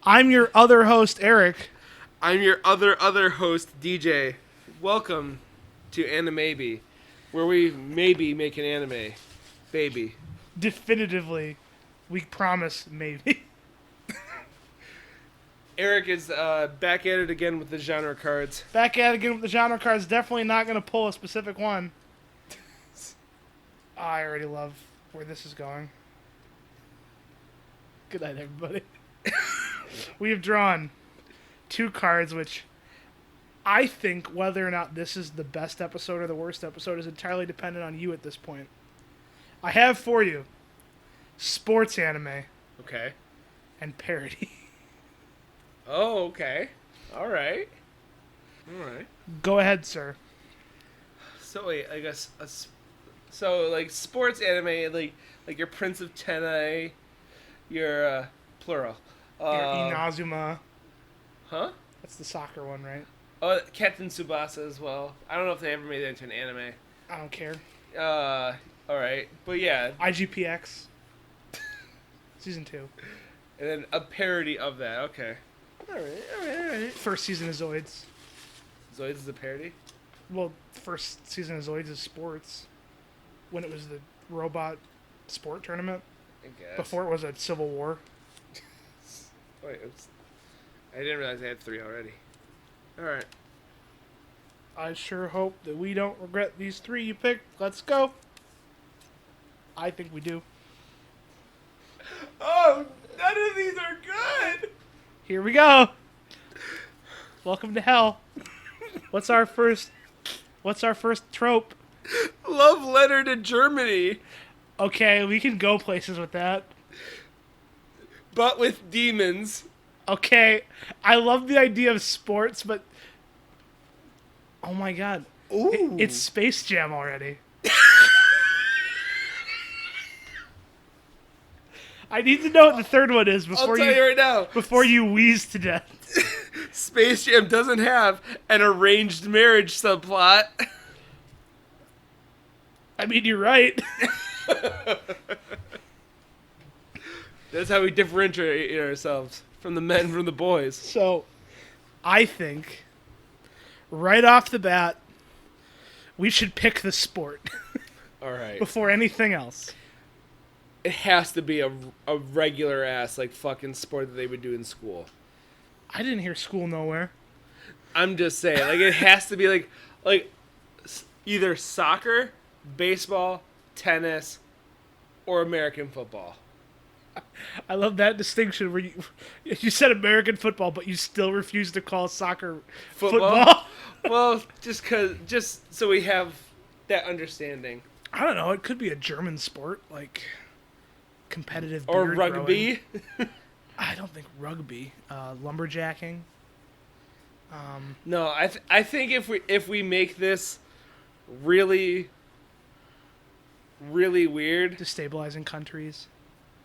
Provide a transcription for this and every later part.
I'm your other host, Eric. I'm your other host, DJ. Welcome to Animaybe, where we maybe make an anime. Baby. Definitively, we promise, maybe. Eric is back at it again with the genre cards. Back at it again with the genre cards. Definitely not going to pull a specific one. Oh, I already love where this is going. Good night, everybody. We have drawn 2 cards, which I think whether or not this is the best episode or the worst episode is entirely dependent on you at this point. I have for you sports anime Okay. and parody. Oh, okay. Alright. Go ahead, sir. So wait, I guess... So, like, sports anime, like your Prince of Tenai, your, plural. Your Inazuma. Huh? That's the soccer one, right? Oh, Captain Tsubasa as well. I don't know if they ever made it into an anime. I don't care. Alright. But yeah. IGPX. Season 2. And then a parody of that. Okay. Alright. First season of Zoids. Zoids is a parody? Well, first season of Zoids is sports. When it was the robot sport tournament. I guess. Before it was a civil war. Wait, oops. I didn't realize I had 3 already. Alright. I sure hope that we don't regret these 3 you picked. Let's go. I think we do. Oh, none of these are good! Here we go. Welcome to hell. What's our first trope? Love letter to Germany, Okay, we can go places with that. but with demons. Okay, I love the idea of sports, but oh my god, Ooh. it's Space Jam already. I need to know what the third one is I'll before tell you right now. before you wheeze to death. Space Jam doesn't have an arranged marriage subplot. I mean, you're right. That's how we differentiate ourselves from the men from the boys. So, I think right off the bat, we should pick the sport Alright. before anything else. It has to be a regular ass, like, fucking sport that they would do in school. I didn't hear school nowhere. I'm just saying, like, it has to be like either soccer, baseball, tennis, or American football. I love that distinction where you said American football, but you still refuse to call soccer football. Well, just so we have that understanding. I don't know. It could be a German sport, like competitive Or beard rugby. growing. I don't think rugby. Lumberjacking. No, I think if we make this really weird, Destabilizing countries.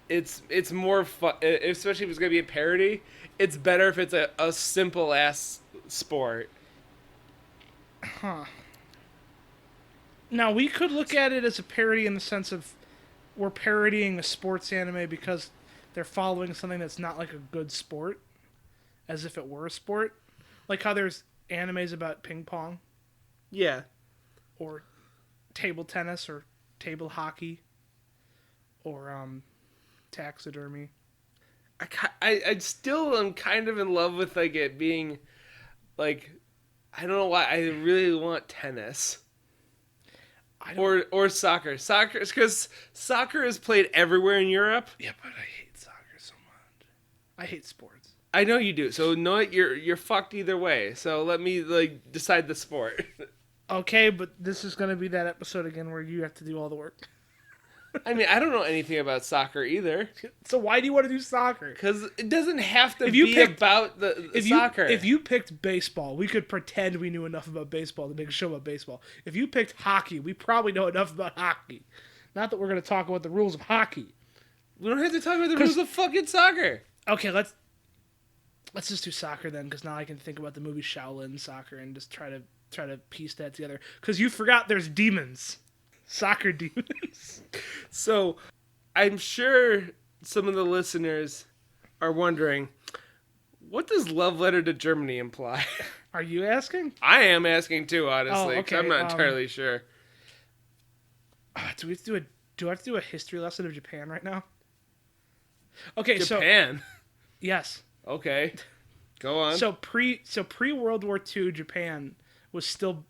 it's more fun, especially if it's gonna be a parody. It's better if it's a simple ass sport. Huh. Now, we could look at it as a parody in the sense of we're parodying a sports anime because they're following something that's not like a good sport, as if it were a sport. Like how there's animes about ping pong, Yeah. or table tennis, or table hockey, or taxidermy. I still am kind of in love with like it being like, I don't know why I really want tennis. Or soccer. Soccer, because soccer is played everywhere in Europe. Yeah, but I hate soccer so much. I hate sports. I know you do. So no, you're fucked either way. So let me like decide the sport. Okay, but this is gonna be that episode again where you have to do all the work. I mean, I don't know anything about soccer either. So why do you want to do soccer? Because it doesn't have to If you be picked- about the soccer. If you picked baseball, we could pretend we knew enough about baseball to make a show about baseball. If you picked hockey, we probably know enough about hockey. Not that we're going to talk about the rules of hockey. We don't have to talk about the rules of fucking soccer. Okay, let's just do soccer then, because now I can think about the movie Shaolin Soccer and just try to piece that together. Because you forgot there's demons. Soccer demons. So, I'm sure some of the listeners are wondering, What does love letter to Germany imply? Are you asking? I am asking too, honestly. Oh, 'Cause okay, I'm not entirely sure. Do I have to do a history lesson of Japan right now? Okay, Japan. so yes. Okay. Go on. So pre World War II Japan was still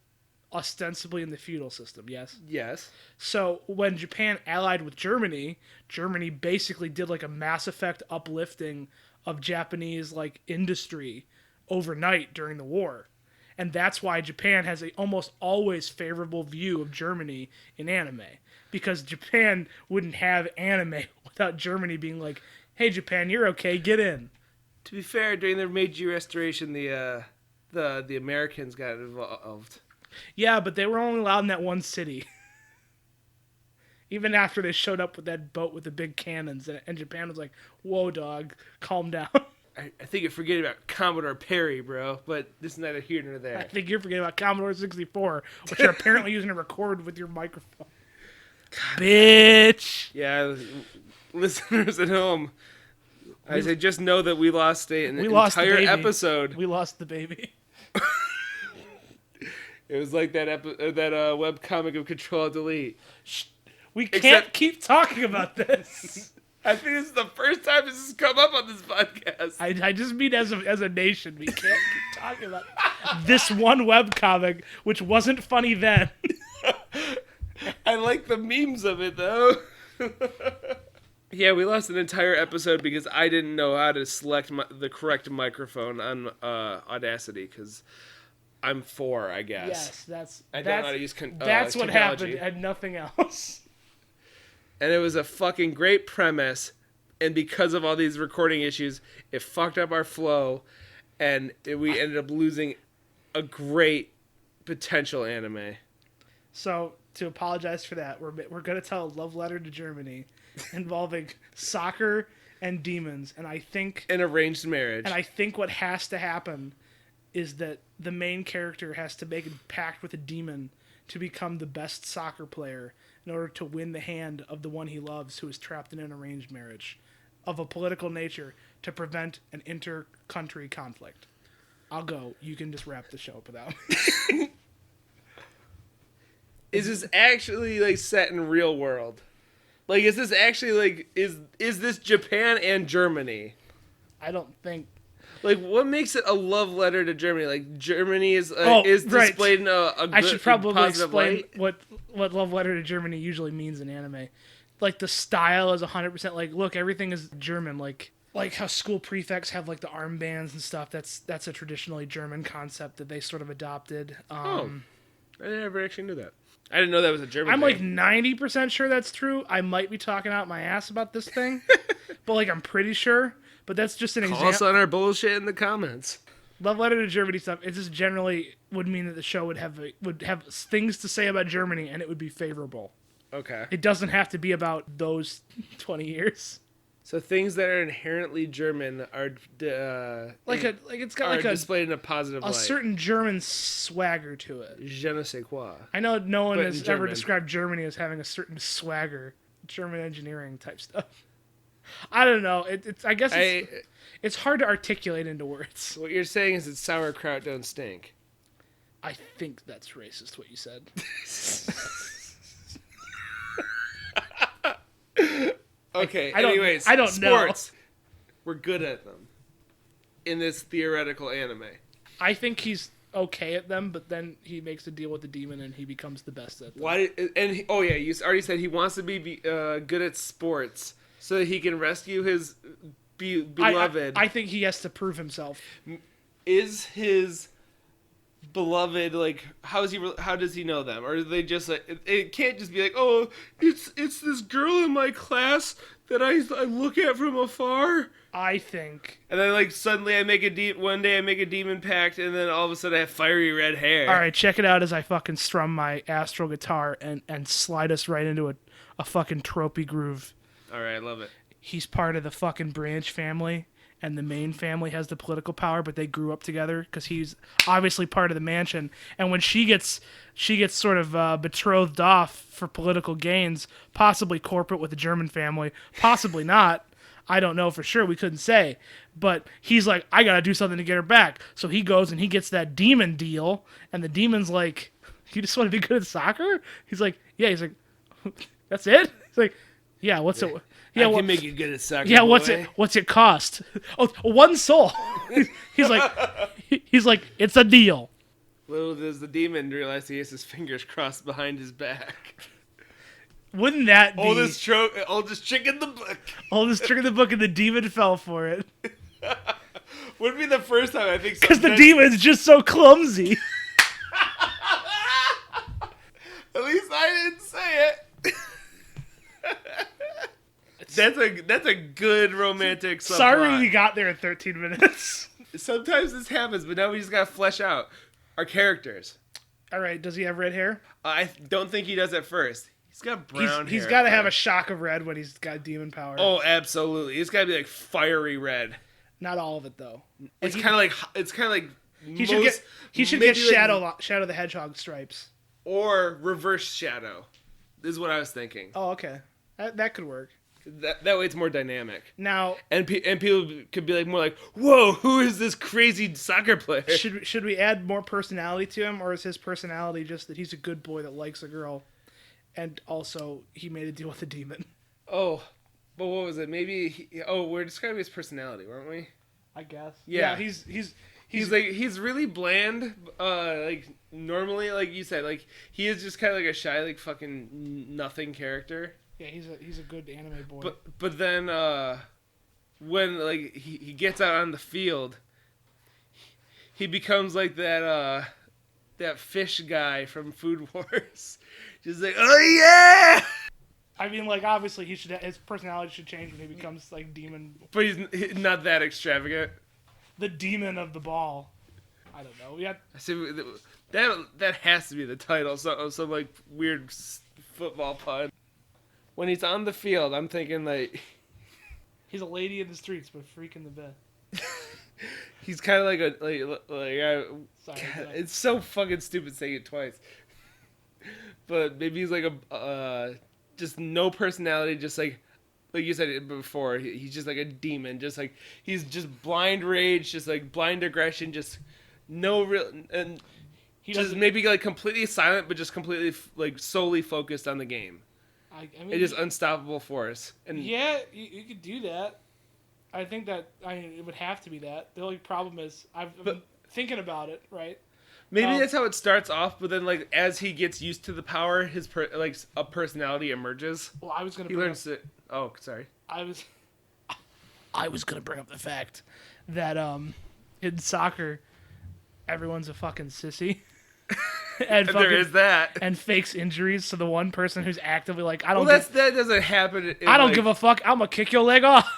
ostensibly in the feudal system, yes? Yes. So when Japan allied with Germany, Germany basically did like a Mass Effect uplifting of Japanese like industry overnight during the war. And that's why Japan has a almost always favorable view of Germany in anime, because Japan wouldn't have anime without Germany being like, "Hey Japan, you're okay, get in." To be fair, during the Meiji Restoration, the Americans got involved. Yeah, but they were only allowed in that one city. Even after they showed up with that boat with the big cannons, and Japan was like, "Whoa, dog, calm down." I think you're forgetting about Commodore Perry, bro. But this is neither here nor there. I think you're forgetting about Commodore 64, which you're apparently using to record with your microphone. Bitch! Yeah, listeners at home, I say just know that we lost an We lost the entire baby. episode. We lost the baby. It was like that webcomic of Control-Delete. We can't keep talking about this. I think this is the first time this has come up on this podcast. I just mean as a nation, we can't keep talking about this one webcomic, which wasn't funny then. I like the memes of it, though. Yeah, we lost an entire episode because I didn't know how to select the correct microphone on Audacity, because I'm 4, I guess. Yes, I don't know how to use that's what technology. happened and nothing else. And it was a fucking great premise, and because of all these recording issues, it fucked up our flow, and we ended up losing a great potential anime. So, to apologize for that, we're going to tell a love letter to Germany involving soccer and demons, and I think An arranged marriage. and I think what has to happen is that the main character has to make a pact with a demon to become the best soccer player in order to win the hand of the one he loves, who is trapped in an arranged marriage of a political nature, to prevent an inter-country conflict. I'll go. You can just wrap the show up without me. Is this actually like set in real world? Like, is this actually like is this Japan and Germany? I don't think. Like, what makes it a love letter to Germany? Like, Germany is right. displayed in a good, I should probably positive explain light. what love letter to Germany usually means in anime. Like, the style is 100% like, look, everything is German. Like how school prefects have like the armbands and stuff. That's a traditionally German concept that they sort of adopted. I never actually knew that. I didn't know that was a German I'm thing. like 90% sure that's true. I might be talking out my ass about this thing, but like I'm pretty sure. But that's just an Call us example. on our bullshit in the comments. Love letter to Germany stuff. It just generally would mean that the show would have things to say about Germany, and it would be favorable. Okay. It doesn't have to be about those 20 years. So things that are inherently German are It's got like displayed in a positive a light. certain German swagger to it. Je ne sais quoi. I know no one But has in ever German. described Germany as having a certain swagger, German engineering type stuff. I don't know. I guess it's hard to articulate into words. What you're saying is that sauerkraut don't stink. I think that's racist what you said. Okay, I don't know. sports. We're good at them in this theoretical anime. I think he's okay at them, but then he makes a deal with the demon and he becomes the best at them. Why? You already said he wants to be good at sports so that he can rescue his beloved. I think he has to prove himself. Is his beloved like how does he know them, or are they just like it can't just be like, oh, it's this girl in my class that I look at from afar, I think. and then like suddenly one day I make a demon pact, and then all of a sudden I have fiery red hair. All right, check it out as I fucking strum my astral guitar and slide us right into a fucking tropey groove. All right, I love it. He's part of the fucking branch family, and the main family has the political power, but they grew up together because he's obviously part of the mansion. And when she gets sort of betrothed off for political gains, possibly corporate with the German family, possibly not. I don't know for sure. We couldn't say. But he's like, I got to do something to get her back. So he goes and he gets that demon deal. And the demon's like, you just want to be good at soccer? He's like, yeah. He's like, that's it? He's like, yeah, what's it? Yeah, I can make you good at soccer. Yeah, boy. what's it cost? Oh, 1 soul. he's like, it's a deal. Little does the demon realize he has his fingers crossed behind his back. Wouldn't that be Oldest trick in the book? Oldest trick in the book, and the demon fell for it. Wouldn't be the first time I think. Because the demon's just so clumsy. At least I didn't say it. That's a good romantic subplot. Sorry we got there in 13 minutes. Sometimes this happens, but now we just gotta flesh out our characters. All right, does he have red hair? I don't think he does at first. He's got brown hair. He's got to have a shock of red when he's got demon power. Oh, absolutely. It's got to be like fiery red. Not all of it though. It's kind of like he should get Shadow the Hedgehog stripes or reverse Shadow. This is what I was thinking. Oh, okay. That could work. That way it's more dynamic. Now, and people could be like more like, whoa, who is this crazy soccer player? Should we add more personality to him, or is his personality just that he's a good boy that likes a girl, and also he made a deal with a demon? Oh, but what was it? Maybe we're describing his personality, weren't we? I guess. Yeah, he's really bland. Like normally, like you said, like he is just kind of like a shy, like fucking nothing character. Yeah, he's a good anime boy. But then when like he gets out on the field, he becomes like that fish guy from Food Wars, just like, oh yeah. I mean, like obviously his personality should change when he becomes like demon. But he's not that extravagant. The demon of the ball. I don't know. Yeah. That has to be the title. Some like weird football pun. When he's on the field, I'm thinking like he's a lady in the streets, but a freak in the bed. He's kind of like Sorry, it's so fucking stupid saying it twice. But maybe he's like a just no personality, just like you said it before. He's just like a demon, just like he's just blind rage, just like blind aggression, just no real and he just maybe like completely silent, but just completely like solely focused on the game. I mean, it is unstoppable force. And yeah, you could do that. I think that it would have to be that. The only problem is I've been thinking about it, right? Maybe that's how it starts off, but then like as he gets used to the power, his a personality emerges. Well, I was gonna. He learns to. Oh, sorry. I was gonna bring up the fact that in soccer, everyone's a fucking sissy. And there is that, and fakes injuries to the one person who's actively like, I don't. Well, that doesn't happen. I don't give a fuck. I'm gonna kick your leg off.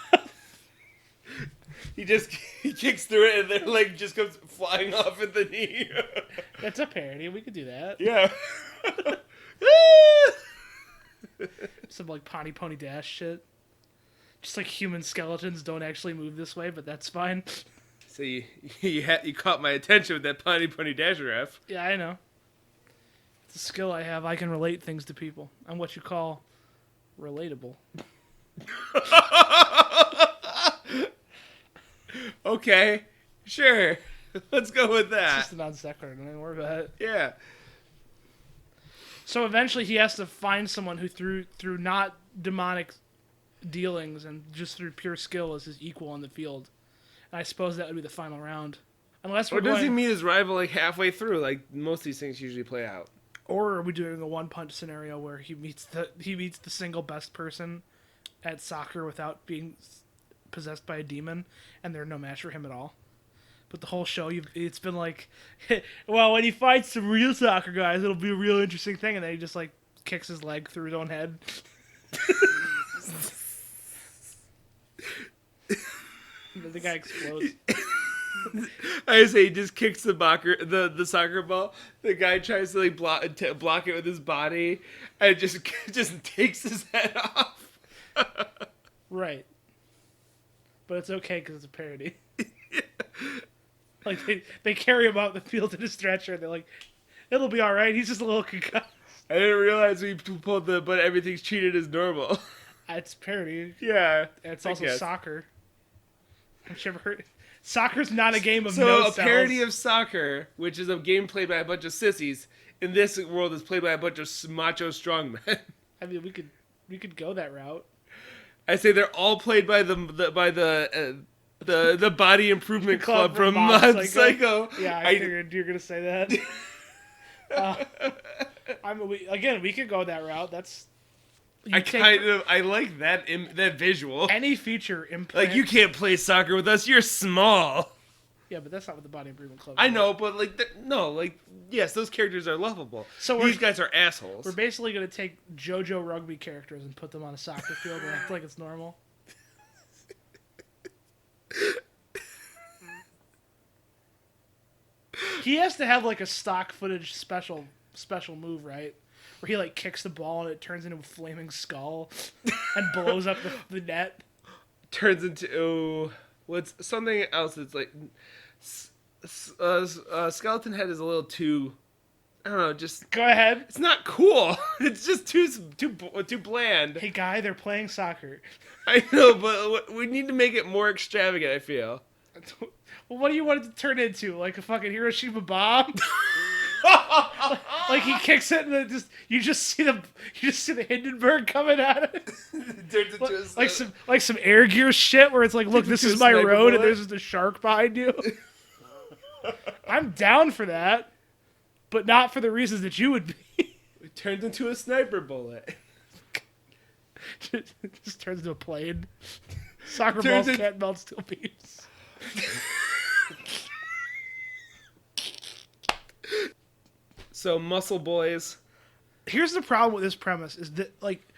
He kicks through it, and their leg just comes flying off at the knee. That's a parody. We could do that. Yeah. Some like Pony Dash shit. Just like human skeletons don't actually move this way, but that's fine. So you caught my attention with that Pony Dash ref. Yeah, I know. It's a skill I have. I can relate things to people. I'm what you call relatable. Okay, sure. Let's go with that. It's just a non sequitur. Don't worry about it. Yeah. So eventually he has to find someone who through not demonic dealings and just through pure skill is his equal on the field. And I suppose that would be the final round. Unless does he meet his rival like halfway through? Like most of these things usually play out. Or are we doing a one-punch scenario where he meets the single best person at soccer without being possessed by a demon, and they're no match for him at all? But the whole show, it's been like, well, when he fights some real soccer guys, it'll be a real interesting thing, and then he just like kicks his leg through his own head. The guy explodes. I say he just kicks the soccer ball. The guy tries to like block it with his body, and it just takes his head off. Right. But it's okay because it's a parody. Yeah. Like they carry him out the field in a stretcher, and they're like, "It'll be all right. He's just a little concussed." I didn't realize we pulled but everything's treated as normal. it's parody. Yeah. And it's I also guess. soccer. Have you ever heard? Soccer's not a game of So no a cells. parody of soccer, which is a game played by a bunch of sissies, in this world is played by a bunch of macho strongmen. I mean, we could go that route. I say they're all played by the body improvement club from Mob Psycho. Yeah, I figured you were gonna say that. We could go that route. That's I like that visual. any future implant. Like, you can't play soccer with us. You're small. Yeah, but that's not what the Body Improvement Club. I know, but yes, those characters are lovable. So these guys are assholes. We're basically gonna take JoJo rugby characters and put them on a soccer field and act like it's normal. He has to have like a stock footage special move, right? Where he like kicks the ball and it turns into a flaming skull and blows up the net. Turns into what's something else that's like Skeleton Head is a little too, I don't know, just go ahead. It's not cool. It's just too bland. Hey guy, they're playing soccer. I know, but we need to make it more extravagant, I feel. Well, what do you want it to turn into? Like a fucking Hiroshima bomb? Like he kicks it and then you just see the Hindenburg coming at it. like some Air Gear shit where it's like, look, this is my road and there's just a shark behind you. I'm down for that, but not for the reasons that you would be. It turns into a sniper bullet. It just turns into a plane. Soccer balls can't melt steel beams. So, Muscle Boys. Here's the problem with this premise is that, like,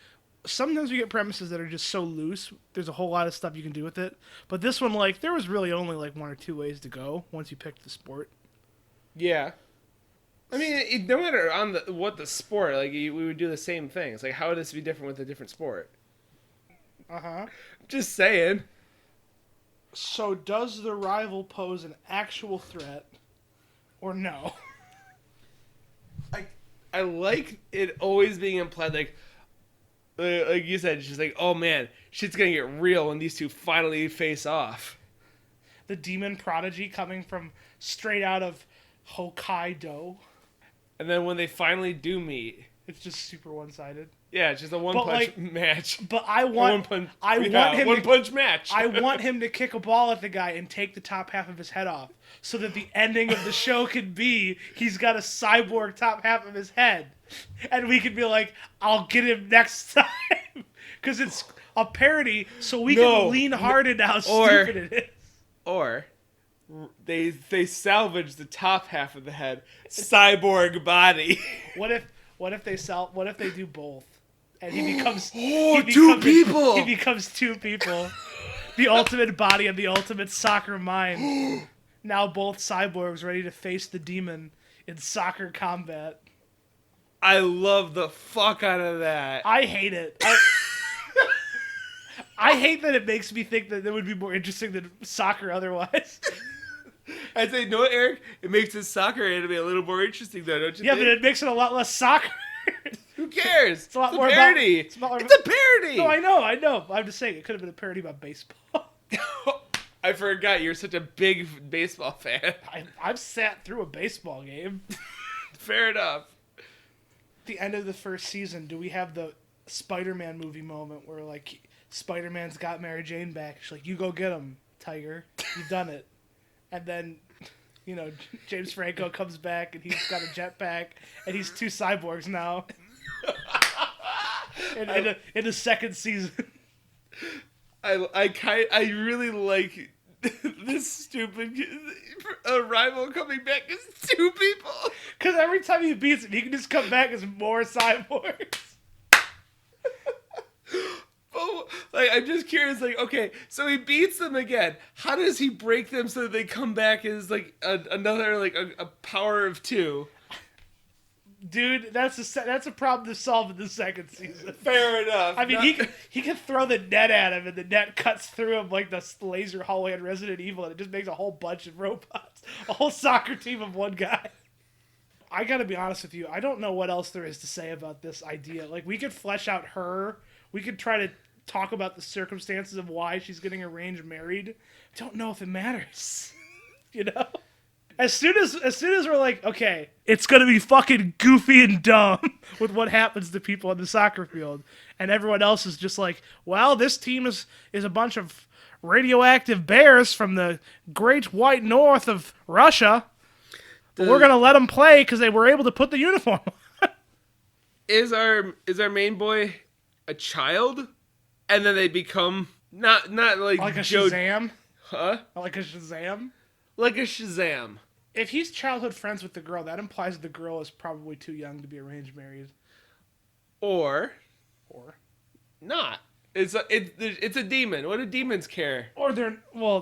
sometimes we get premises that are just so loose, there's a whole lot of stuff you can do with it. But this one, like, there was really only, like, one or two ways to go once you picked the sport. Yeah. I mean, no matter what the sport, like, we would do the same things. Like, how would this be different with a different sport? Uh-huh. Just saying. So does the rival pose an actual threat or no? I like it always being implied, like you said, she's like, oh man, shit's gonna get real when these two finally face off. The demon prodigy coming from straight out of Hokkaido. And then when they finally do meet, it's just super one-sided. Yeah, it's just a one-punch match. But I want him one-punch match. I want him to kick a ball at the guy and take the top half of his head off, so that the ending of the show can be he's got a cyborg top half of his head, and we could be like, I'll get him next time, because it's a parody, so we can lean hard into how stupid it is. Or they salvage the top half of the head, cyborg body. What if they do both? And he becomes two people. He becomes two people. The ultimate body and the ultimate soccer mind. Now both cyborgs ready to face the demon in soccer combat. I love the fuck out of that. I hate it. I hate that it makes me think that it would be more interesting than soccer otherwise. I'd say, no, Eric, it makes this soccer anime a little more interesting, though, don't you think? Yeah, but it makes it a lot less soccer. Who cares? It's a lot it's more a parody. It's a parody. No, I know. I'm just saying it could have been a parody about baseball. I forgot you're such a big baseball fan. I've sat through a baseball game. Fair enough. The end of the first season, do we have the Spider-Man movie moment where, like, Spider-Man's got Mary Jane back? She's like, you go get him, Tiger. You've done it. And then, you know, James Franco comes back and he's got a jetpack and he's two cyborgs now. in the second season. I really like this stupid rival coming back as two people. Because every time he beats him, he can just come back as more cyborgs. Like, I'm just curious, like, okay, so he beats them again. How does he break them so that they come back as, like, another, like, a power of two? Dude, that's a problem to solve in the second season. Fair enough. I mean, he can throw the net at him, and the net cuts through him like the laser hallway in Resident Evil, and it just makes a whole bunch of robots. A whole soccer team of one guy. I gotta be honest with you, I don't know what else there is to say about this idea. Like, we could flesh out her. We could try to talk about the circumstances of why she's getting arranged married, I don't know if it matters. You know? As soon as we're like, okay, it's gonna be fucking goofy and dumb with what happens to people on the soccer field, and everyone else is just like, well, this team is a bunch of radioactive bears from the great white north of Russia. But we're gonna let them play because they were able to put the uniform on. Is our main boy a child, and then they become not like a Shazam? Huh? Like a Shazam? Like a Shazam. If he's childhood friends with the girl, that implies that the girl is probably too young to be arranged married. Or not. It's a demon. What do demons care? Or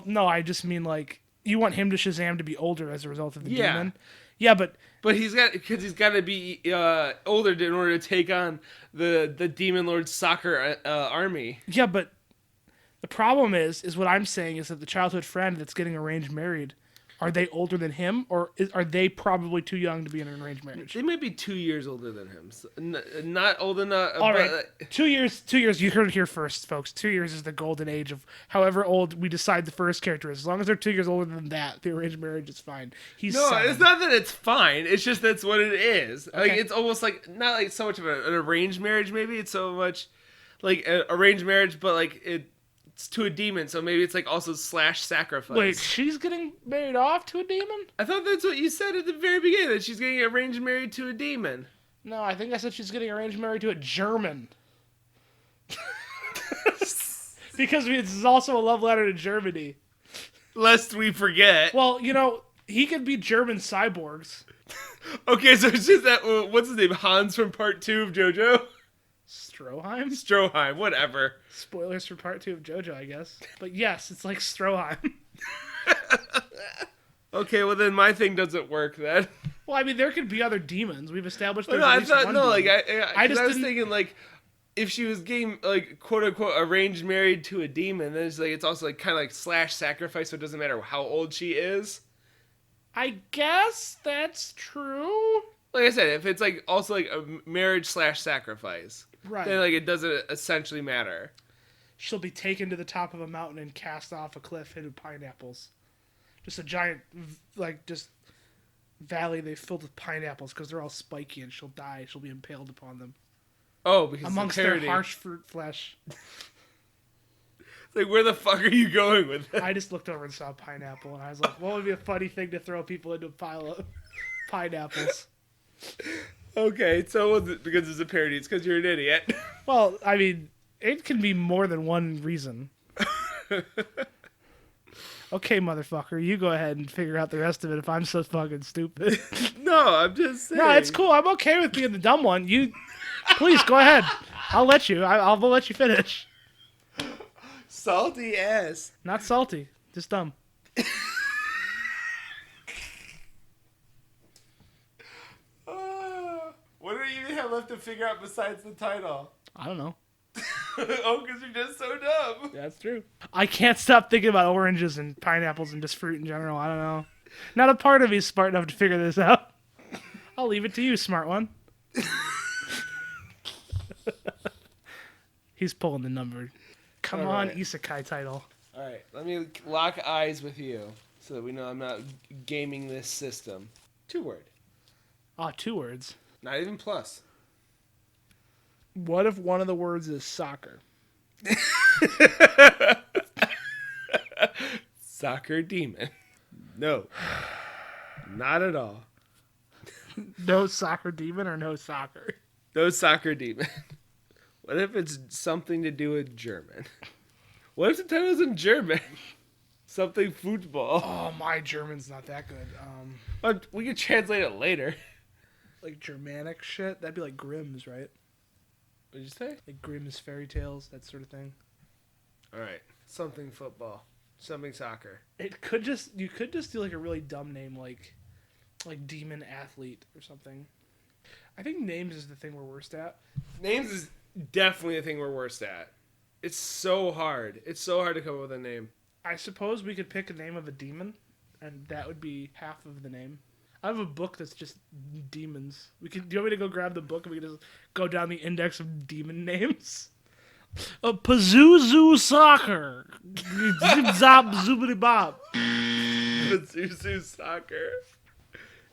no, I just mean like you want him to Shazam to be older as a result of the demon. Yeah, but he's got to be older in order to take on the Demon Lord's soccer army. Yeah, but the problem is what I'm saying is that the childhood friend that's getting arranged married, are they older than him, or are they probably too young to be in an arranged marriage? They might be 2 years older than him. So, not old enough. All right, 2 years. 2 years. You heard it here first, folks. 2 years is the golden age of however old we decide the first character is. As long as they're 2 years older than that, the arranged marriage is fine. He's 7. It's not that it's fine. It's just that's what it is. Okay. Like it's almost like not like so much of an arranged marriage. Maybe it's so much like an arranged marriage, but like it's to a demon, so maybe it's like also / sacrifice. Wait, she's getting married off to a demon? I thought that's what you said at the very beginning, that she's getting arranged married to a demon. No, I think I said she's getting arranged married to a German. Because it's also a love letter to Germany. Lest we forget. Well, he could be German cyborgs. Okay, so it's just that, what's his name, Hans from part 2 of JoJo? Stroheim, whatever. Spoilers for part 2 of JoJo, I guess. But yes, it's like Stroheim. Okay, well then my thing doesn't work then. Well, I mean, there could be other demons. We've established there's I at least one demon. I was thinking like, if she was getting like quote unquote arranged married to a demon, then it's also like kind of like / sacrifice, so it doesn't matter how old she is. I guess that's true. Like I said, if it's like also like a marriage / sacrifice, right, then like it doesn't essentially matter. She'll be taken to the top of a mountain and cast off a cliff hidden with pineapples. Just a giant, like, just valley they filled with pineapples because they're all spiky, and she'll die. She'll be impaled upon them. Oh, because amongst their harsh fruit flesh. Like, where the fuck are you going with that? I just looked over and saw a pineapple, and I was like, what would be a funny thing to throw people into a pile of pineapples? Okay, so because it's a parody, it's because you're an idiot. Well, I mean, it can be more than one reason. Okay, motherfucker, you go ahead and figure out the rest of it if I'm so fucking stupid. No, I'm just saying. No, it's cool. I'm okay with being the dumb one. You, please, go ahead. I'll let you. I'll let you finish. Salty ass. Not salty, just dumb. What do you even have left to figure out besides the title? I don't know. Oh, because you're just so dumb. That's true. I can't stop thinking about oranges and pineapples and just fruit in general. I don't know. Not a part of me is smart enough to figure this out. I'll leave it to you, smart one. He's pulling the number. Come All on, right. Isekai title. All right, let me lock eyes with you so that we know I'm not gaming this system. 2-word. Ah, 2 words. Not even plus. What if one of the words is soccer? Soccer demon. No. Not at all. No soccer demon or no soccer? No soccer demon. What if it's something to do with German? What if the title's in German? Something football. Oh, my German's not that good. We can translate it later. Like Germanic shit? That'd be like Grimm's, right? What'd you say? Like Grimm's fairy tales, that sort of thing. All right. Something football. Something soccer. You could just do like a really dumb name like Demon Athlete or something. I think names is the thing we're worst at. Names is definitely the thing we're worst at. It's so hard. It's so hard to come up with a name. I suppose we could pick a name of a demon, and that would be half of the name. I have a book that's just demons. Do you want me to go grab the book and we can just go down the index of demon names? Pazuzu soccer. Zip zop zoobity bop. Pazuzu soccer.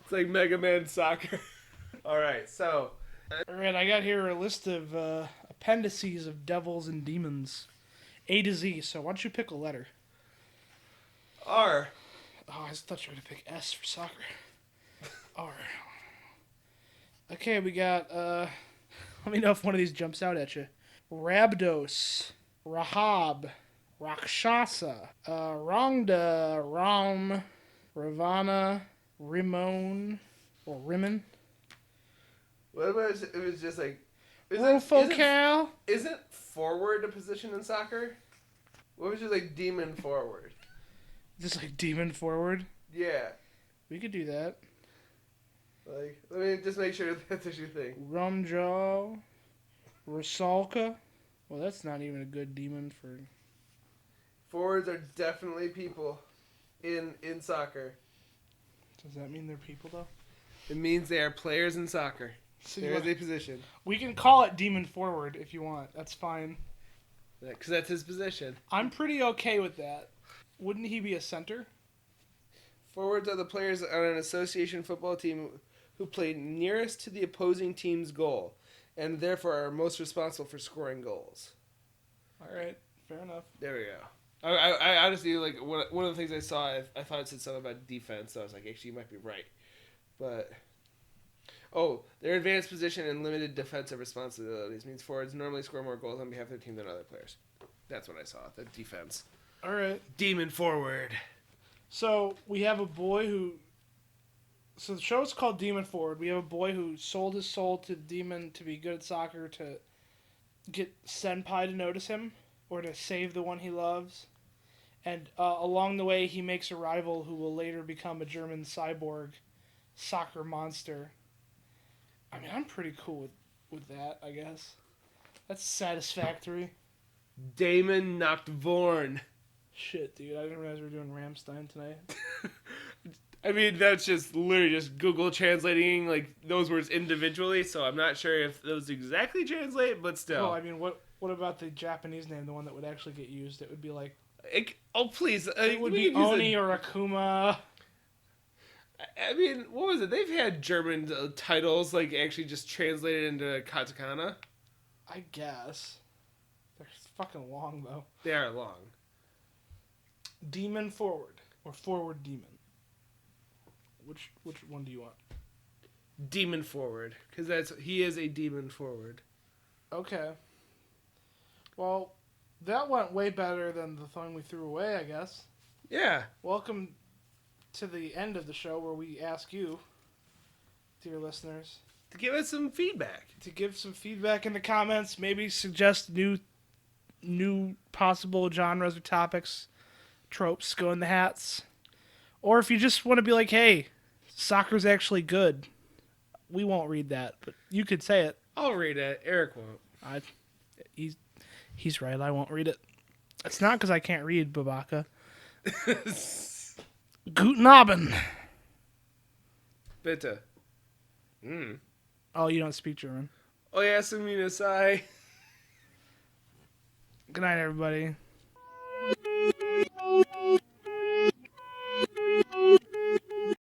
It's like Mega Man soccer. All right, so All right, I got here a list of appendices of devils and demons, A to Z. So why don't you pick a letter? R. Oh, I thought you were gonna pick S for soccer. R. Okay, we got. Let me know if one of these jumps out at you. Rabdos, Rahab, Rakshasa, Rongda, Ram, Ravana, Rimon, or Rimmon. What about it was just like Rofocal. isn't forward a position in soccer? What was just like demon forward? Just like demon forward. Yeah. We could do that. Like, let me just make sure that's what you think. Rumjaw, Rusalka. Well, that's not even a good demon for. Forwards are definitely people in soccer. Does that mean they're people though? It means they are players in soccer. So There is a position. we can call it demon forward if you want. That's fine. Because that's his position. I'm pretty okay with that. Wouldn't he be a center? Forwards are the players on an association football team who play nearest to the opposing team's goal, and therefore are most responsible for scoring goals. All right, fair enough. There we go. I honestly, like, one of the things I saw, I thought it said something about defense, so I was like, actually, you might be right. But, their advanced position and limited defensive responsibilities means forwards normally score more goals on behalf of their team than other players. That's what I saw, the defense. All right. Demon forward. So we have a boy who. So the show's called Demon Forward. We have a boy who sold his soul to the demon to be good at soccer, to get Senpai to notice him, or to save the one he loves. And along the way, he makes a rival who will later become a German cyborg soccer monster. I mean, I'm pretty cool with that, I guess. That's satisfactory. Damon Nachtvorn. Shit, dude. I didn't realize we were doing Rammstein tonight. I mean, that's just literally just Google translating like those words individually, so I'm not sure if those exactly translate, but still. Well, I mean, what about the Japanese name, the one that would actually get used? It would be like... Please. It would be Oni or Akuma. I mean, what was it? They've had German titles, like, actually just translated into katakana. I guess. They're fucking long, though. They are long. Demon Forward. Or Forward Demon. Which one do you want? Demon forward. Because he is a demon forward. Okay. Well, that went way better than the thing we threw away, I guess. Yeah. Welcome to the end of the show where we ask you, dear listeners, To give us some feedback. to give some feedback in the comments, maybe suggest new possible genres or topics, tropes, go in the hats. Or if you just want to be like, hey, soccer's actually good. We won't read that, but you could say it. I'll read it. Eric won't. He's right. I won't read it. It's not because I can't read, Babaka. Guten Abend. Bitte. Oh, you don't speak German. Oh, yeah, Suminasai. Good night, everybody.